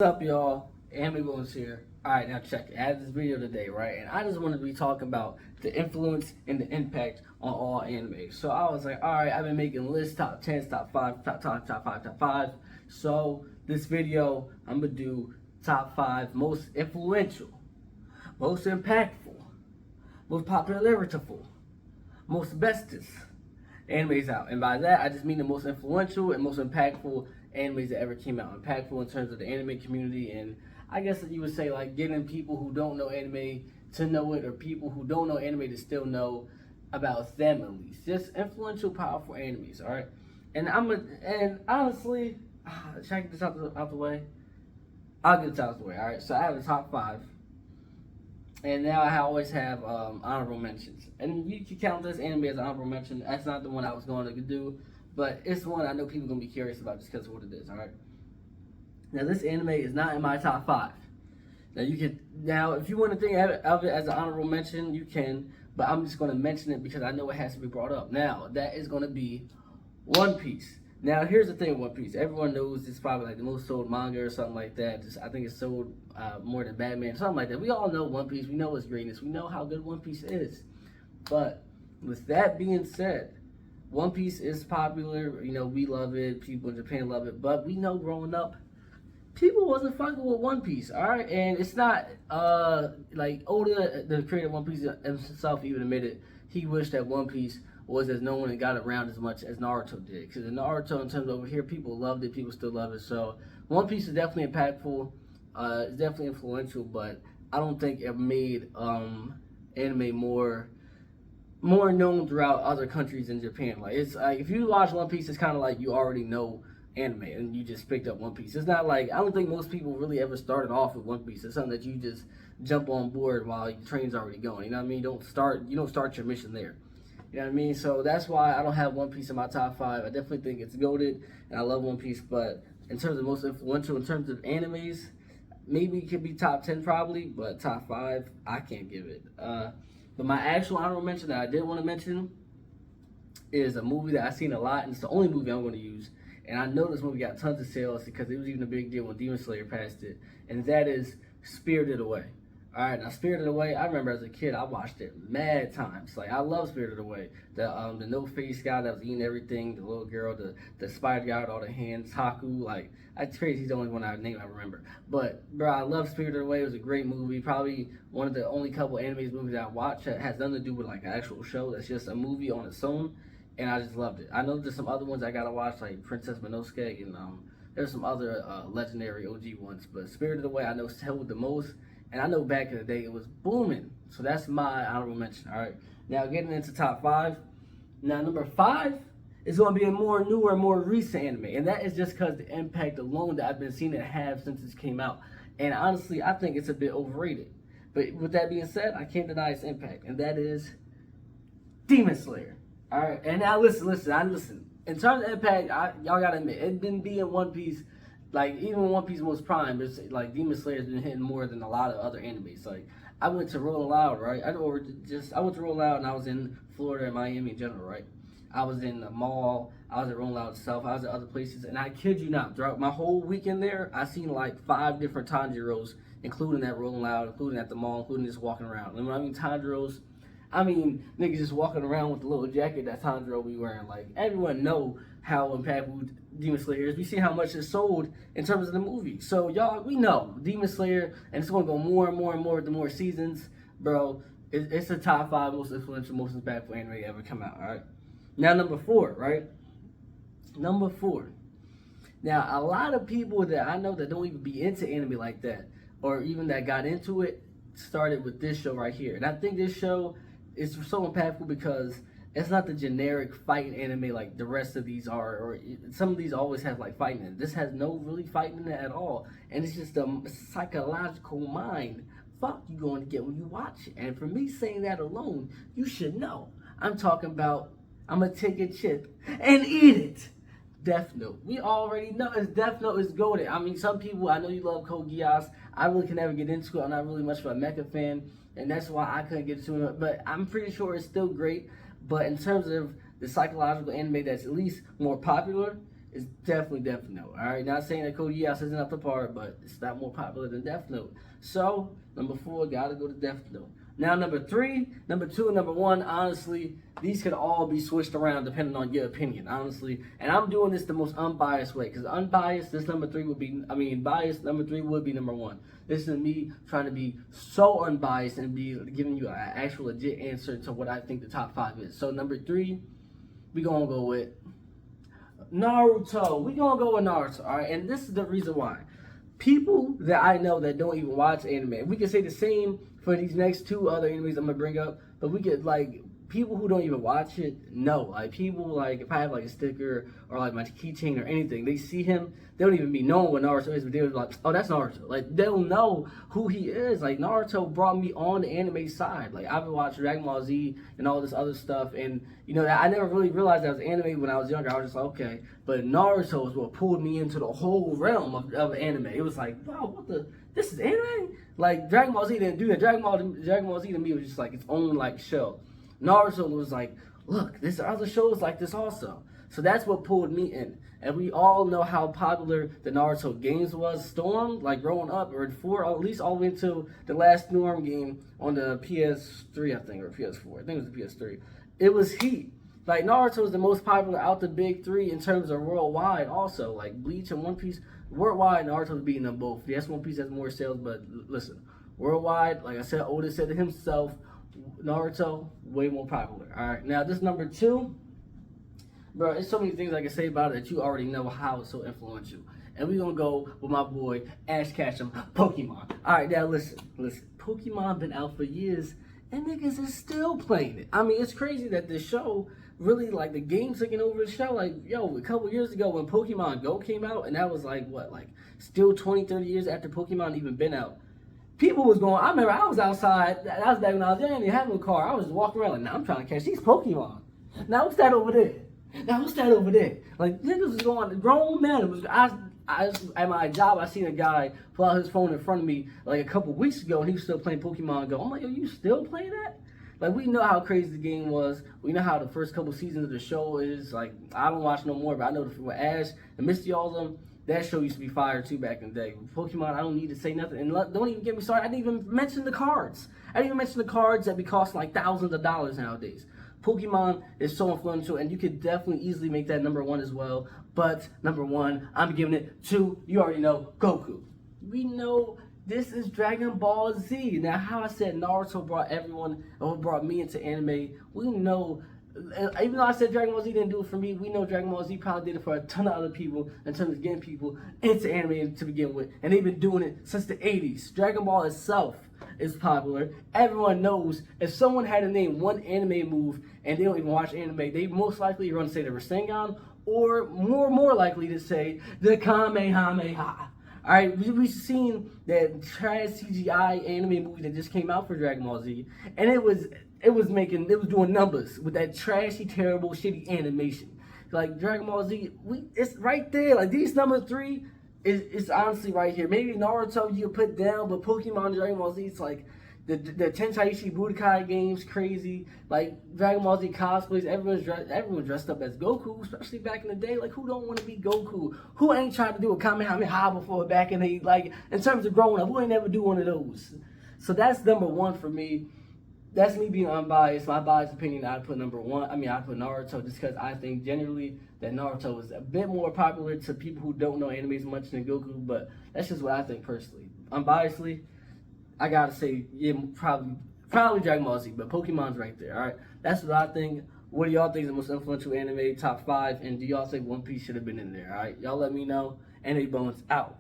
What's up, y'all? Anime Bones here. Alright, now check it. I have this video today, right? And I just wanted to be talking about the influence and the impact on all anime. So I was like, alright, I've been making lists, top 10s, top 5, top 5, top 5. So this video, I'm going to do top 5 most influential, most impactful, most popularitable, most bestest animes out. And by that, I just mean the most influential and most impactful animes that ever came out. Impactful in terms of the anime community, and I guess that you would say like getting people who don't know anime to know it, or people who don't know anime to still know about them at least. Just influential, powerful animes, alright? And honestly, should I get this out the way? I'll get this out the way, alright? So I have the top 5. And now I always have honorable mentions. And you can count this anime as an honorable mention. That's not the one I was going to do, but it's one I know people are going to be curious about just because of what it is, alright? Now, this anime is not in my top 5. Now, if you want to think of it as an honorable mention, you can, but I'm just going to mention it because I know it has to be brought up. Now, that is going to be One Piece. Now, here's the thing with One Piece. Everyone knows it's probably like the most sold manga or something like that. I think it's sold more than Batman, something like that. We all know One Piece. We know its greatness. We know how good One Piece is. But with that being said, One Piece is popular. You know, we love it. People in Japan love it. But we know growing up, people wasn't fucking with One Piece, alright? And it's not, like, Oda, the creator of One Piece himself even admitted he wished that One Piece was as known and got around as much as Naruto did. Because in Naruto, in terms of over here, people loved it, people still love it. So One Piece is definitely impactful, it's definitely influential, but I don't think it made anime more known throughout other countries in Japan. Like, it's like, if you watch One Piece, it's kind of like you already know anime and you just picked up One Piece. It's not like, I don't think most people really ever started off with One Piece. It's something that you just jump on board while your train's already going. You know what I mean? You don't start your mission there. You know what I mean? So that's why I don't have One Piece in my top 5. I definitely think it's goated, and I love One Piece. But in terms of most influential, in terms of animes, maybe it could be top 10 probably, but top 5, I can't give it. But my actual honorable mention that I did want to mention is a movie that I've seen a lot, and it's the only movie I'm going to use. And I know this movie got tons of sales because it was even a big deal when Demon Slayer passed it. And that is Spirited Away. Alright, now Spirited Away, I remember as a kid, I watched it mad times. Like, I love Spirited Away. The no-face guy that was eating everything, the little girl, the spider guy with all the hands, Haku, like, that's crazy, he's the only one I remember. But, bro, I love Spirited Away. It was a great movie. Probably one of the only couple animes movies that I watch that has nothing to do with, like, an actual show. That's just a movie on its own, and I just loved it. I know there's some other ones I gotta watch, like Princess Mononoke, and there's some other legendary OG ones, but Spirited Away I know sold the most. And I know back in the day it was booming. So that's my honorable mention. Alright. Now getting into top 5. Now number 5 is going to be a more newer, more recent anime. And that is just because the impact alone that I've been seeing it have since it came out. And honestly, I think it's a bit overrated. But with that being said, I can't deny its impact. And that is Demon Slayer. Alright. And now listen. In terms of impact, y'all got to admit, it didn't be in One Piece. Like, even One Piece most prime, it's like Demon Slayer's been hitting more than a lot of other animes. Like, I went to Rolling Loud, right? I went to Rolling Loud, and I was in Florida and Miami in general, right? I was in the mall, I was at Rolling Loud itself, I was at other places, and I kid you not, throughout my whole weekend there, I seen like 5 different Tanjiros, including at Rolling Loud, including at the mall, including just walking around. And when I mean Tanjiros, I mean niggas just walking around with the little jacket that Tanjiro be wearing. Like, everyone know how impactful Demon Slayer is. We see how much it's sold in terms of the movie. So y'all, we know Demon Slayer, and it's gonna go more and more and more with the more seasons, bro. It's the top 5 most influential, most impactful anime ever come out. All right. Now number 4, right? Number 4. Now a lot of people that I know that don't even be into anime like that, or even that got into it, started with this show right here. And I think this show is so impactful because it's not the generic fighting anime like the rest of these are, or some of these always have like fighting in it. This has no really fighting in it at all, and it's just a psychological mind fuck you going to get when you watch it. And for me saying that alone, you should know I'm talking about I'm gonna take a chip and eat it. Death Note. We already know Death Note is goated. I mean, some people, I know you love Code Geass. I really can never get into it. I'm not really much of a mecha fan, and that's why I couldn't get into it. But I'm pretty sure it's still great. But in terms of the psychological anime that's at least more popular, is definitely Death Note. All right, not saying that Code Geass isn't up to par, but it's not more popular than Death Note. So number 4 gotta go to Death Note. Now number 3, number 2, and number 1. Honestly, these could all be switched around depending on your opinion. Honestly, and I'm doing this the most unbiased way because unbiased, this number 3 would be. I mean, biased number 3 would be number 1. This is me trying to be so unbiased and be giving you an actual legit answer to what I think the top 5 is. So number 3, we gonna go with Naruto. We gonna go with Naruto, all right? And this is the reason why. People that I know that don't even watch anime, we can say the same for these next 2 other animes I'm gonna bring up, but we get like people who don't even watch it know. Like people like if I have like a sticker or like my keychain or anything, they see him, they don't even be knowing what Naruto is, but they're like, oh, that's Naruto. Like they'll know who he is. Like Naruto brought me on the anime side. Like I've been watching Dragon Ball Z and all this other stuff, and you know I never really realized that was anime when I was younger. I was just like, okay, but Naruto is what pulled me into the whole realm of anime. It was like, wow, what the. This is anime? Like Dragon Ball Z didn't do that. Dragon Ball Z to me was just like its own like show. Naruto was like, look, there's other shows like this also. So that's what pulled me in. And we all know how popular the Naruto games was. Storm, like growing up, or at least all the way until the last Storm game on the PS3, I think, or PS4. I think it was the PS3. It was heat. Like Naruto is the most popular out the big 3 in terms of worldwide also. Like Bleach and One Piece, worldwide, Naruto's beating them both. Yes, One Piece has more sales, but listen, worldwide, like I said, Oda said to himself, Naruto, way more popular. Alright, now this number 2, bro, there's so many things I can say about it that you already know how it's so influential. And we're gonna go with my boy, Ash Ketchum, Pokemon. Alright, now listen. Pokemon been out for years, and niggas is still playing it. I mean, it's crazy that this show, really, like, the game's taking over the show. Like, yo, a couple years ago when Pokemon Go came out, and that was like, what, like, still 20, 30 years after Pokemon even been out. People was going, I remember I was outside, that was back when I was young, I didn't even have no car. I was walking around like, nah, I'm trying to catch these Pokemon. Now what's that over there? Like, niggas was going, grown man. It was, I at my job, I seen a guy pull out his phone in front of me like a couple weeks ago, and he was still playing Pokemon Go. I'm like, yo, you still playing that? Like, we know how crazy the game was. We know how the first couple seasons of the show is. Like, I don't watch no more, but I know with Ash and Misty, all of them, that show used to be fire too back in the day. Pokemon, I don't need to say nothing. And don't even get me started. I didn't even mention the cards. I didn't even mention the cards that be costing like thousands of dollars nowadays. Pokemon is so influential, and you could definitely easily make that number 1 as well. But number 1, I'm giving it to, you already know, Goku. We know this is Dragon Ball Z. Now, how I said Naruto brought me into anime, we know. Even though I said Dragon Ball Z didn't do it for me, we know Dragon Ball Z probably did it for a ton of other people in terms of getting people into anime to begin with. And they've been doing it since the 80s. Dragon Ball itself is popular. Everyone knows if someone had to name one anime move and they don't even watch anime, they most likely are going to say the Rasengan, or more likely to say the Kamehameha. Alright, we've seen that trash CGI anime movie that just came out for Dragon Ball Z, and it was doing numbers with that trashy, terrible, shitty animation. Like Dragon Ball Z, it's right there. Like these number 3 is honestly right here. Maybe Naruto you put down, but Pokemon, Dragon Ball Z, it's like the Tenkaichi Budokai games, crazy. Like Dragon Ball Z cosplays, everyone dressed up as Goku, especially back in the day. Like who don't want to be Goku? Who ain't tried to do a Kamehameha before back in the, like, in terms of growing up? Who ain't ever do one of those? So that's number 1 for me. That's me being unbiased. My biased opinion, I'd put number 1. I'd put Naruto just because I think generally that Naruto is a bit more popular to people who don't know anime as much than Goku, but that's just what I think personally. Unbiasedly, I gotta say, yeah, probably Dragon Ball Z, but Pokemon's right there, alright? That's what I think. What do y'all think is the most influential anime, top 5, and do y'all think One Piece should have been in there, alright? Y'all let me know. Anime Bones out.